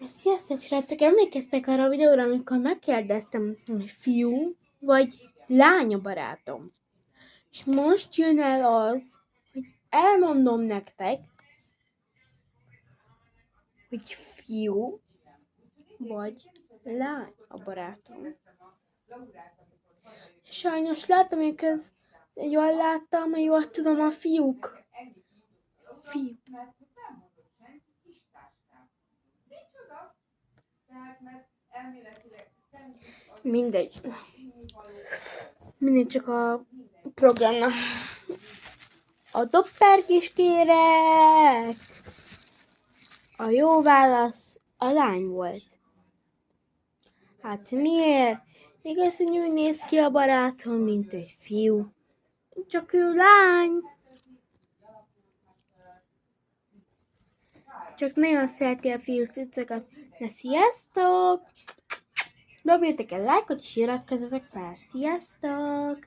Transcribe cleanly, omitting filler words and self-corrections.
Sziasztok, srácok! Emlékeztek arra a videóra, amikor megkérdeztem, hogy fiú vagy lány a barátom? És most jön el az, hogy elmondom nektek, hogy fiú vagy lány a barátom. Sajnos láttam, hogy jól láttam, hogy jól tudom, a fiúk. Fiú. Mindegy. Mindegy, csak a programnak. A dopper kérek! A jó válasz a lány volt. Hát miért? Igaz, hogy úgy néz ki a barátom, mint egy fiú. Csak ő lány. Csak nagyon szereti a fiú cicokat. Na sziasztok! Dobjátok el lájkot és iratkozzatok fel. Sziasztok!